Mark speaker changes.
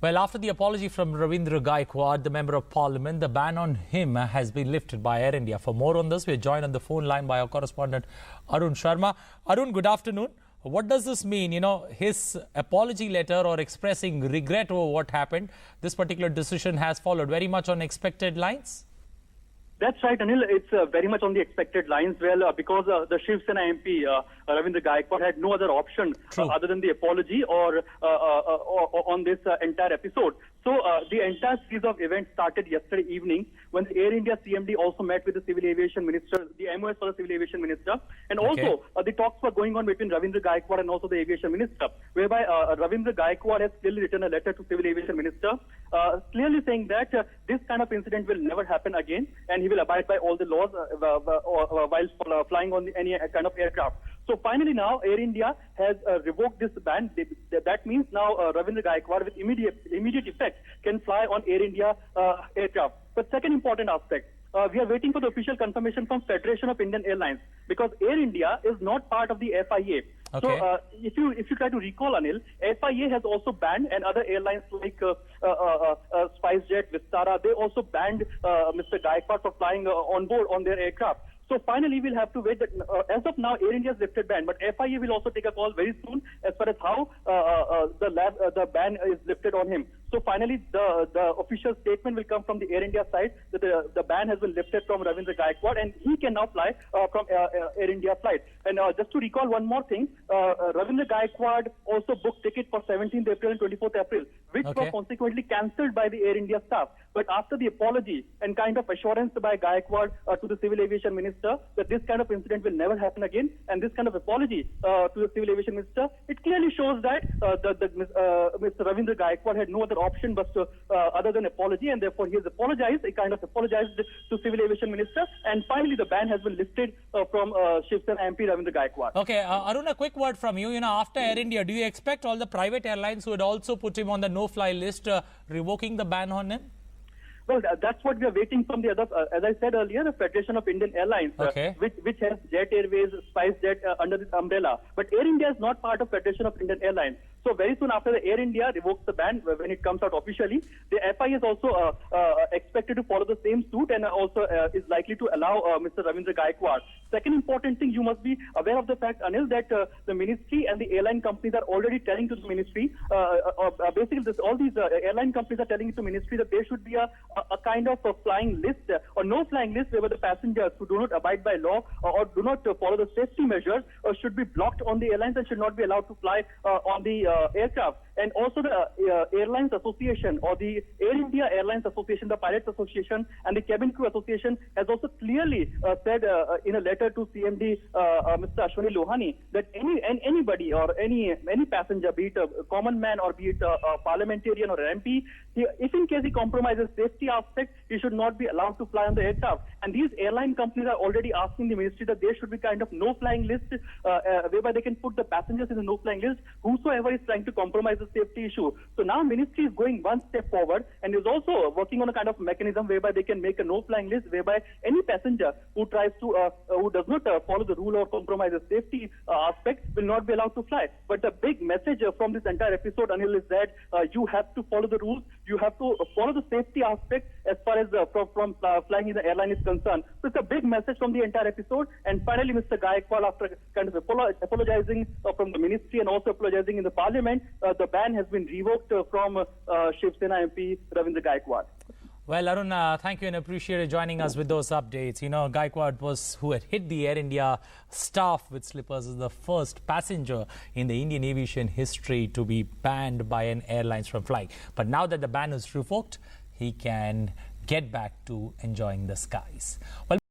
Speaker 1: Well, after the apology from Ravindra Gaikwad, the Member of Parliament, the ban on him has been lifted by Air India. For more on this, we are joined on the phone line by our correspondent Arun Sharma. Arun, good afternoon. What does this mean? His apology letter or expressing regret over what happened, this particular decision has followed very much on expected lines?
Speaker 2: That's right, Anil. It's very much on the expected lines. Well, because the Shiv Sena MP, Ravindra Gaikwad, had no other option other than the apology or on this entire episode. So the entire series of events started yesterday evening when the Air India CMD also met with the Civil Aviation Minister, the MOS for the Civil Aviation Minister. And also the talks were going on between Ravindra Gaikwad and also the Aviation Minister, whereby Ravindra Gaikwad has clearly written a letter to Civil Aviation Minister, clearly saying that this kind of incident will never happen again, and he will abide by all the laws while flying on any kind of aircraft. So finally now Air India has revoked this ban. That means now Ravindra Gaikwad with immediate effect can fly on Air India aircraft. But second important aspect, we are waiting for the official confirmation from Federation of Indian Airlines, because Air India is not part of the FIA. Okay. So if you try to recall, Anil, FIA has also banned, and other airlines like SpiceJet, Vistara, they also banned Mr. Gaikwad for flying on board on their aircraft. So finally, we'll have to wait. That, as of now, Air India's lifted ban, but FIA will also take a call very soon as far as how the ban is lifted on him. So finally, the official statement will come from the Air India side that the ban has been lifted from Ravindra Gaikwad, and he can now fly from Air India flight. And just to recall one more thing, Ravindra Gaikwad also booked ticket for 17th April and 24th April, which were consequently cancelled by the Air India staff. But after the apology and kind of assurance by Gaikwad to the Civil Aviation Minister that this kind of incident will never happen again, and this kind of apology to the Civil Aviation Minister, it clearly shows that Mr. Ravindra Gaikwad had no other option but other than apology, and therefore he has apologized. He kind of apologized to Civil Aviation Minister, and finally the ban has been lifted from Shiv Sena MP Ravindra Gaikwad.
Speaker 1: Okay, Arun, a quick word from you. After Air India, do you expect all the private airlines who would also put him on the no-fly list revoking the ban on him?
Speaker 2: Well, that's what we are waiting from the other, as I said earlier, the Federation of Indian Airlines, which has Jet Airways, SpiceJet under this umbrella. But Air India is not part of Federation of Indian Airlines. So very soon after the Air India revokes the ban, when it comes out officially, the FIA is also expected to follow the same suit, and also is likely to allow Mr. Ravindra Gaikwad. Second important thing, you must be aware of the fact, Anil, that the ministry and the airline companies are already telling to the ministry, basically all these airline companies are telling to the ministry that there should be a kind of a flying list or no flying list where the passengers who do not abide by law or do not follow the safety measures should be blocked on the airlines and should not be allowed to fly on the aircraft. And also the Airlines Association or the Air India Airlines Association, the Pilots Association and the Cabin Crew Association has also clearly said in a letter to CMD Mr. Ashwani Lohani that anybody or any passenger, be it a common man or be it a parliamentarian or an MP, if in case he compromises safety aspects, he should not be allowed to fly on the aircraft. And these airline companies are already asking the ministry that there should be kind of no-flying list whereby they can put the passengers in the no-flying list, whosoever is trying to compromise the safety issue. So now ministry is going one step forward and is also working on a kind of mechanism whereby they can make a no-flying list whereby any passenger who tries to, who does not follow the rule or compromise the safety aspect will not be allowed to fly. But the big message from this entire episode, Anil, is that you have to follow the rules. You have to follow the safety aspect as far as from flying in the airline is concerned. So it's a big message from the entire episode. And finally, Mr. Gaikwad, after kind of apologizing from the ministry and also apologizing in the parliament, the ban has been revoked from Shiv Sena MP Ravindra Gaikwad.
Speaker 1: Well, Arun, thank you and appreciate joining us with those updates. Gaikwad who had hit the Air India staff with slippers, is the first passenger in the Indian aviation history to be banned by an airlines from flying. But now that the ban is revoked, he can get back to enjoying the skies. Well,